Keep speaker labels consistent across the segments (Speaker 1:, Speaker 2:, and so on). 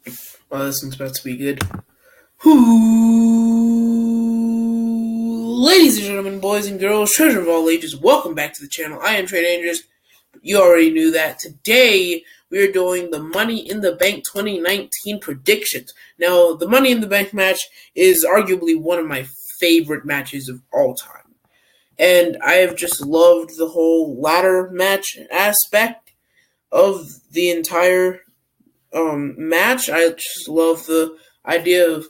Speaker 1: Oh, this one's about to be good. Ladies and gentlemen, boys and girls, children of all ages, welcome back to the channel. I am Trey Dangerous. You already knew that. Today, we are doing the Money in the Bank 2019 predictions. Now, the Money in the Bank match is arguably one of my favorite matches of all time. And I have just loved the whole ladder match aspect of the entire match. I just love the idea of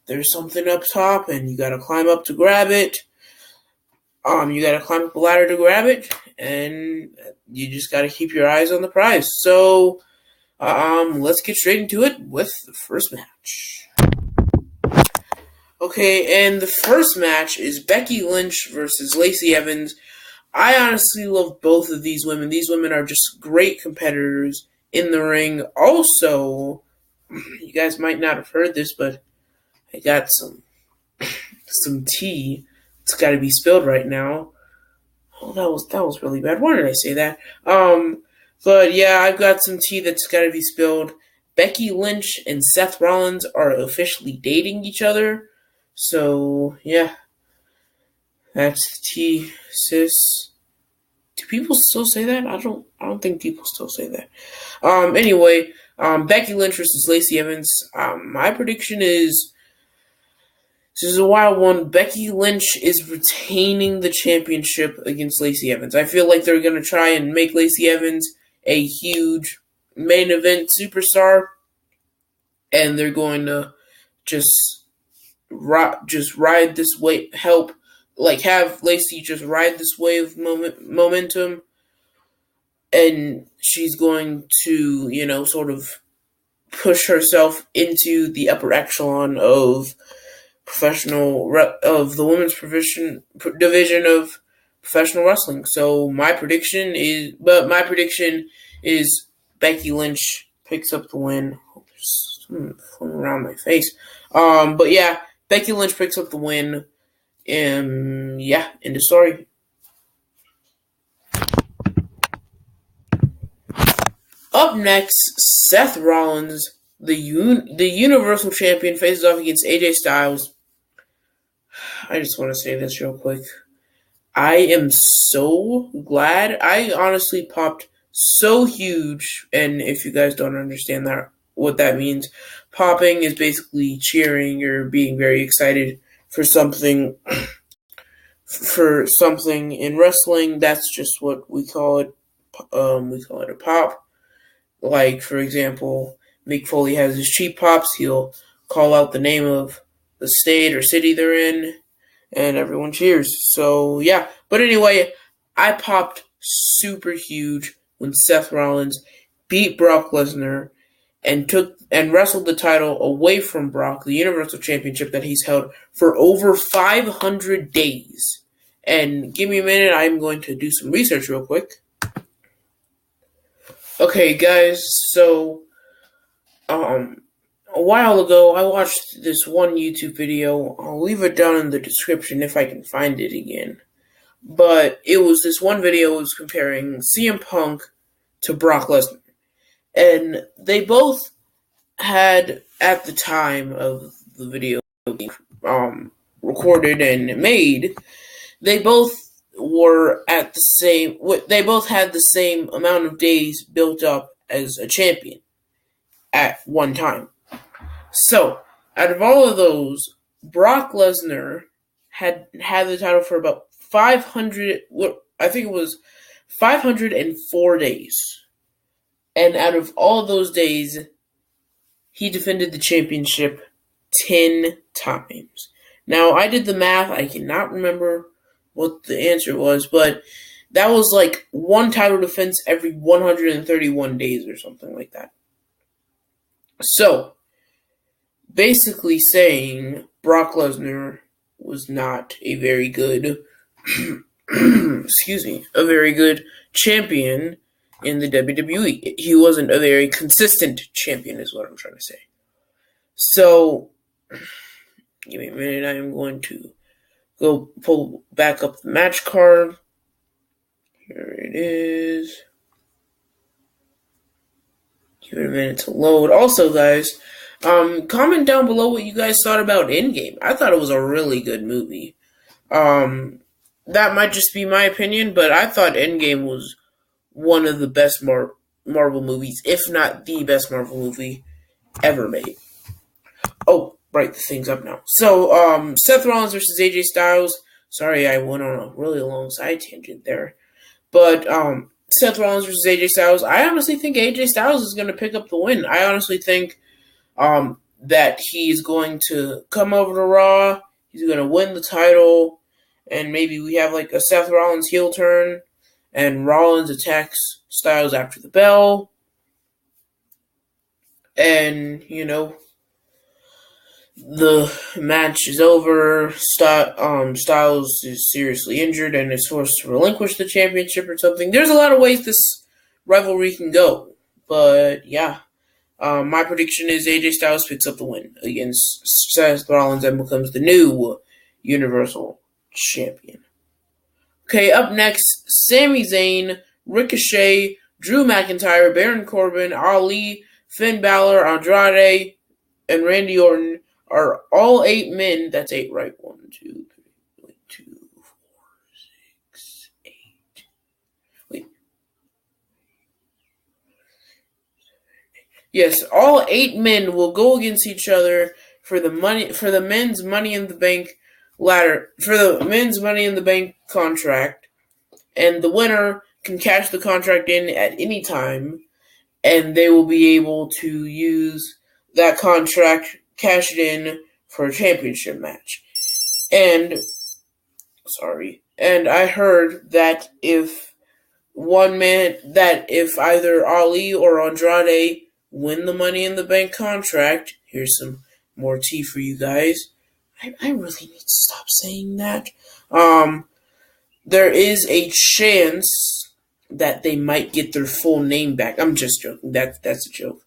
Speaker 1: there's something up top and you gotta climb up to grab it. You gotta climb up the ladder to grab it, and you just gotta keep your eyes on the prize. So, let's get straight into it with the first match. Okay, and the first match is Becky Lynch versus Lacey Evans. I honestly love both of these women. These women are just great competitors in the ring. Also, you guys might not have heard this, but I got some tea. It's got to be spilled right now. Oh, that was really bad. Why did I say that? But yeah, I've got some tea that's got to be spilled. Becky Lynch and Seth Rollins are officially dating each other. So yeah, that's tea, sis. Do people still say that? I don't think people still say that. Anyway, Becky Lynch versus Lacey Evans. My prediction is this is a wild one. Becky Lynch is retaining the championship against Lacey Evans. I feel like they're gonna try and make Lacey Evans a huge main event superstar, and they're going to just ride this wave, have Lacey just ride this wave momentum, and she's going to, sort of push herself into the upper echelon of the women's division of professional wrestling. So my prediction is Becky Lynch picks up the win. Oh, there's something floating around my face. But yeah, Becky Lynch picks up the win. Yeah, end of story. Up next, Seth Rollins, the Universal Champion, faces off against AJ Styles. I just want to say this real quick. I am so glad. I honestly popped so huge, and if you guys don't understand what that means, popping is basically cheering or being very excited for something. For something in wrestling, that's just what we call it. We call it a pop. Like, for example, Mick Foley has his cheap pops. He'll call out the name of the state or city they're in, and everyone cheers. So, yeah. But anyway, I popped super huge when Seth Rollins beat Brock Lesnar and wrestled the title away from Brock, the Universal Championship that he's held for over 500 days. And give me a minute, I'm going to do some research real quick. Okay, guys, so a while ago, I watched this one YouTube video. I'll leave it down in the description if I can find it again. But it was this one video. It was comparing CM Punk to Brock Lesnar. And they both had, at the time of the video being recorded and made, they both had the same amount of days built up as a champion at one time. So, out of all of those, Brock Lesnar had the title for about 504 days. And out of all those days, he defended the championship 10 times. Now, I did the math. I cannot remember what the answer was, but that was like one title defense every 131 days or something like that. So, basically saying Brock Lesnar was not a very good a very good champion in the WWE. He wasn't a very consistent champion is what I'm trying to say. So, give me a minute. I am going to go pull back up the match card. Here it is. Give it a minute to load. Also, guys, comment down below what you guys thought about Endgame. I thought it was a really good movie. That might just be my opinion, but I thought Endgame was one of the best Marvel movies, if not the best Marvel movie ever made. Oh, right, the thing's up now. So, Seth Rollins versus AJ Styles. Sorry, I went on a really long side tangent there. But, Seth Rollins versus AJ Styles. I honestly think AJ Styles is going to pick up the win. I honestly think, that he's going to come over to Raw. He's going to win the title. And maybe we have like a Seth Rollins heel turn. And Rollins attacks Styles after the bell. And, the match is over. Styles is seriously injured and is forced to relinquish the championship or something. There's a lot of ways this rivalry can go. But, yeah. My prediction is AJ Styles picks up the win against Seth Rollins and becomes the new Universal Champion. Okay, up next, Sami Zayn, Ricochet, Drew McIntyre, Baron Corbin, Ali, Finn Balor, Andrade, and Randy Orton are all 8 men. That's 8, right? 1, 2, 3, 2, 4, 6, 8. Wait. Yes, all 8 men will go against each other for the men's Money in the Bank contract, and the winner can cash the contract in at any time, and they will be able to use that contract, cash it in for a championship match. And I heard that if either Ali or Andrade win the Money in the Bank contract, here's some more tea for you guys. I really need to stop saying that. There is a chance that they might get their full name back. I'm just joking. That's a joke.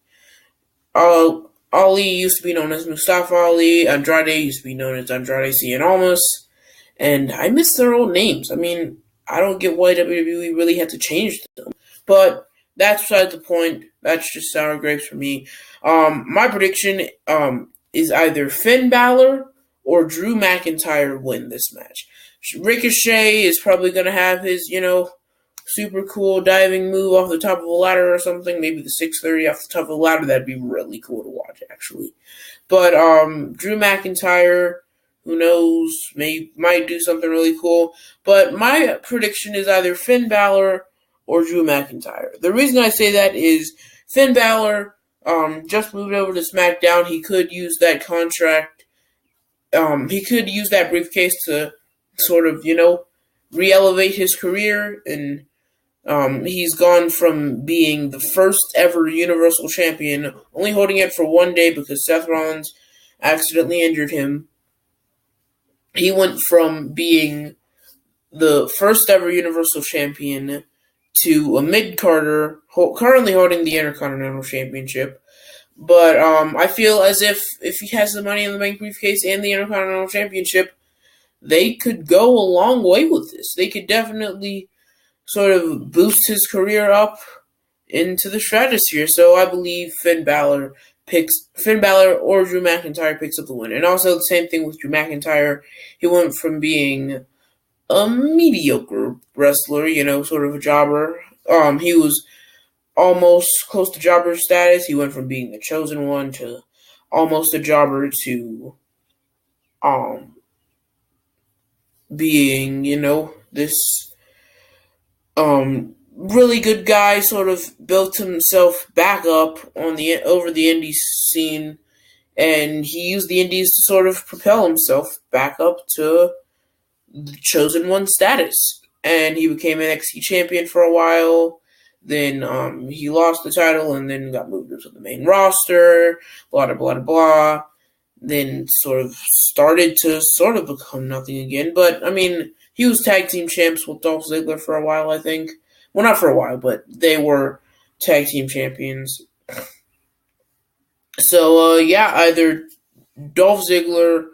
Speaker 1: Ali used to be known as Mustafa Ali. Andrade used to be known as Andrade Cien Almas. And I miss their old names. I mean, I don't get why WWE really had to change them. But that's beside the point. That's just sour grapes for me. My prediction is either Finn Balor or Drew McIntyre win this match. Ricochet is probably going to have his, super cool diving move off the top of a ladder or something. Maybe the 630 off the top of a ladder. That'd be really cool to watch, actually. But Drew McIntyre, who knows, might do something really cool. But my prediction is either Finn Balor or Drew McIntyre. The reason I say that is Finn Balor just moved over to SmackDown. He could use that contract. He could use that briefcase to sort of, re-elevate his career. And he's gone from being the first ever Universal Champion, only holding it for 1 day because Seth Rollins accidentally injured him. He went from being the first ever Universal Champion to a mid-carder, currently holding the Intercontinental Championship. But I feel as if he has the Money in the Bank briefcase and the Intercontinental Championship, they could go a long way with this. They could definitely sort of boost his career up into the stratosphere. So I believe Finn Balor or Drew McIntyre picks up the win. And also the same thing with Drew McIntyre. He went from being a mediocre wrestler, sort of a jobber. He was almost close to jobber status. He went from being the chosen one to almost a jobber to being, this really good guy, sort of built himself back up over the indie scene, and he used the indies to sort of propel himself back up to the chosen one status. And he became NXT champion for a while. Then he lost the title and then got moved into the main roster, blah, blah, blah, blah. Then started to become nothing again. But, I mean, he was tag team champs with Dolph Ziggler for a while, I think. Well, not for a while, but they were tag team champions. So, either Dolph Ziggler,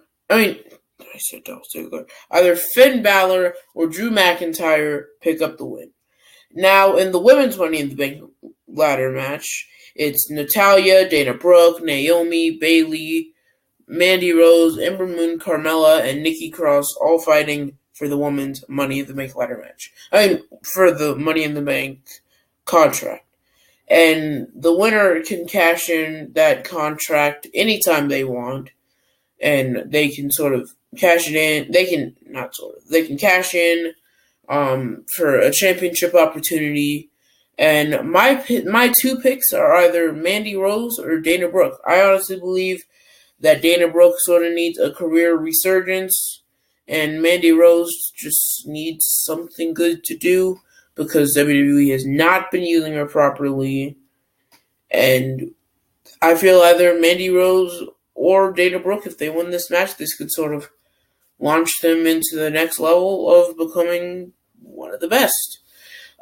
Speaker 1: either Finn Balor or Drew McIntyre pick up the win. Now, in the women's Money in the Bank ladder match, It's Natalya, Dana Brooke, Naomi, Bayley, Mandy Rose, Ember Moon, Carmella, and Nikki Cross all fighting for the women's Money in the Bank ladder match. For the Money in the Bank contract. And the winner can cash in that contract anytime they want, and they can sort of cash it in. They can cash in for a championship opportunity. And my two picks are either Mandy Rose or Dana Brooke. I honestly believe that Dana Brooke sort of needs a career resurgence, and Mandy Rose just needs something good to do because WWE has not been using her properly. And I feel either Mandy Rose or Dana Brooke, if they win this match, this could sort of launch them into the next level of becoming one of the best.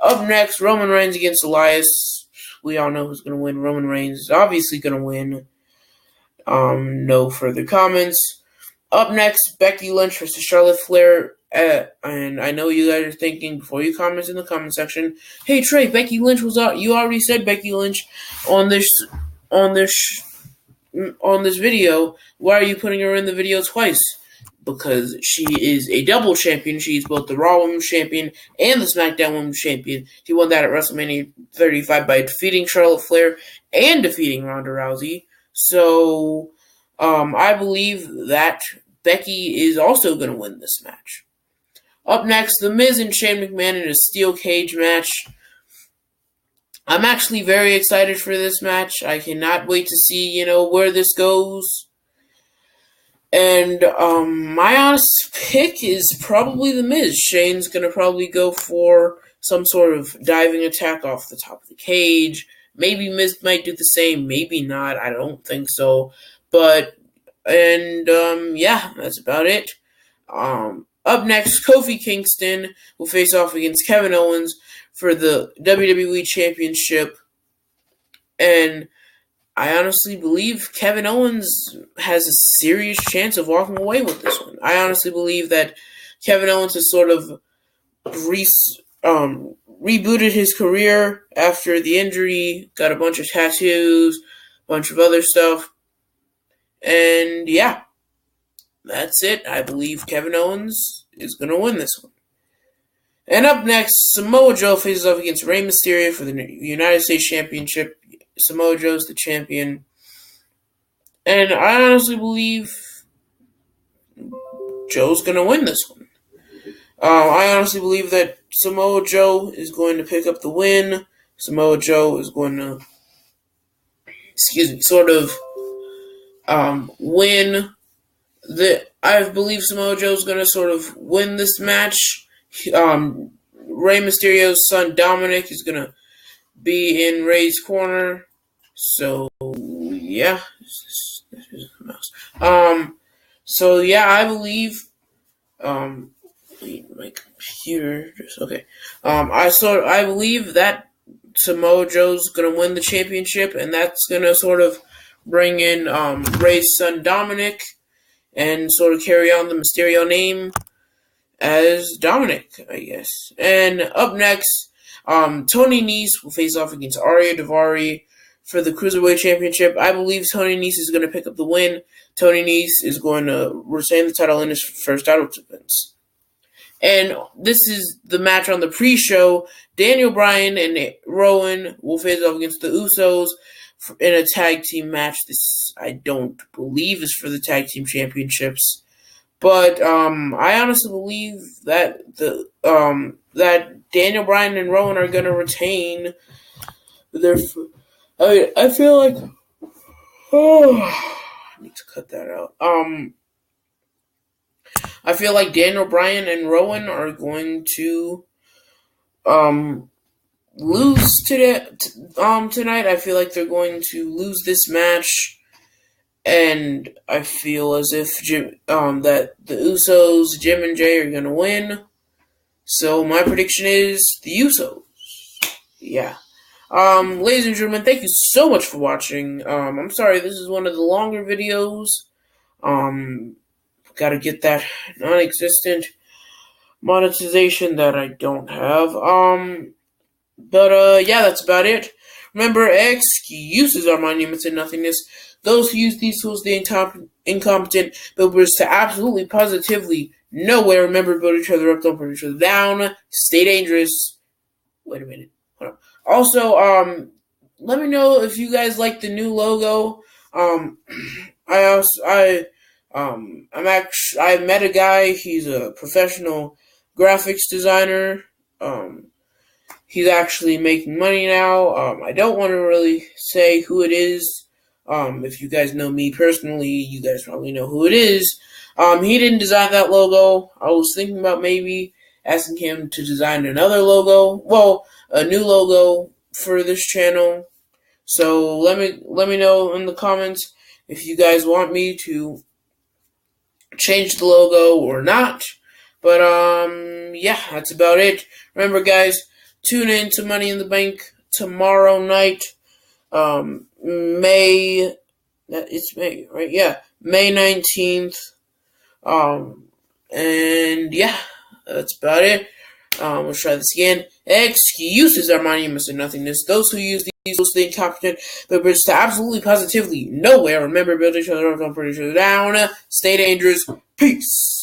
Speaker 1: Up next, Roman Reigns against Elias. We all know who's going to win. Roman Reigns is obviously going to win. No further comments. Up next, Becky Lynch versus Charlotte Flair. And I know you guys are thinking before you comment in the comment section, hey Trey, Becky Lynch was out. You already said Becky Lynch on this video. Why are you putting her in the video twice? Because she is a double champion. She's both the Raw Women's Champion and the SmackDown Women's Champion. She won that at WrestleMania 35 by defeating Charlotte Flair and defeating Ronda Rousey. So, I believe that Becky is also going to win this match. Up next, The Miz and Shane McMahon in a steel cage match. I'm actually very excited for this match. I cannot wait to see, where this goes. And my honest pick is probably The Miz. Shane's going to probably go for some sort of diving attack off the top of the cage. Maybe Miz might do the same, maybe not. I don't think so. That's about it. Up next, Kofi Kingston will face off against Kevin Owens for the WWE Championship. And I honestly believe Kevin Owens has a serious chance of walking away with this one. I honestly believe that Kevin Owens has sort of rebooted his career after the injury, got a bunch of tattoos, a bunch of other stuff. And yeah, that's it. I believe Kevin Owens is going to win this one. And up next, Samoa Joe faces off against Rey Mysterio for the United States Championship. Samoa Joe's the champion. And I honestly believe Joe's going to win this one. I honestly believe that Samoa Joe is going to pick up the win. Samoa Joe is going to, win. I believe Samoa Joe's going to sort of win this match. Rey Mysterio's son Dominic is going to be in Rey's corner. So, yeah. I believe, my computer just, okay. I believe that Samoa Joe's gonna win the championship, and that's gonna sort of bring in, Rey's son Dominic, and sort of carry on the Mysterio name as Dominic, I guess. And up next, Tony Nese will face off against Arya Daivari for the Cruiserweight Championship. I believe Tony Nese is going to pick up the win. Tony Nese is going to retain the title in his first title defense. And this is the match on the pre-show. Daniel Bryan and Rowan will face off against the Usos in a tag team match. This, I don't believe, is for the tag team championships. But I honestly believe that that Daniel Bryan and Rowan are going to retain their. I feel like. I need to cut that out. I feel like Daniel Bryan and Rowan are going to lose tonight. I feel like they're going to lose this match, and I feel as if that the Usos, Jim and Jay, are going to win. So my prediction is the Usos. Yeah. Ladies and gentlemen, thank you so much for watching. I'm sorry, this is one of the longer videos. Gotta get that non-existent monetization that I don't have. Yeah, that's about it. Remember, excuses are monuments to nothingness. Those who use these tools, the incompetent, builders to absolutely positively nowhere. Remember, build each other up, don't put each other down. Stay dangerous. Wait a minute. Hold on. Also, let me know if you guys like the new logo. Um, I met a guy. He's a professional graphics designer. He's actually making money now. I don't want to really say who it is. If you guys know me personally, you guys probably know who it is. He didn't design that logo. I was thinking about maybe asking him to design another logo. Well, a new logo for this channel. So let me know in the comments if you guys want me to change the logo or not. But yeah, that's about it. Remember, guys, tune in to Money in the Bank tomorrow night. It's May, right? Yeah, May 19th. And yeah, that's about it. Let's try this again. Excuses are monuments to nothingness. Those who use these tools to incompetent, but bridge to absolutely positively nowhere. Remember, build each other up, don't put each other down. Stay dangerous. Peace.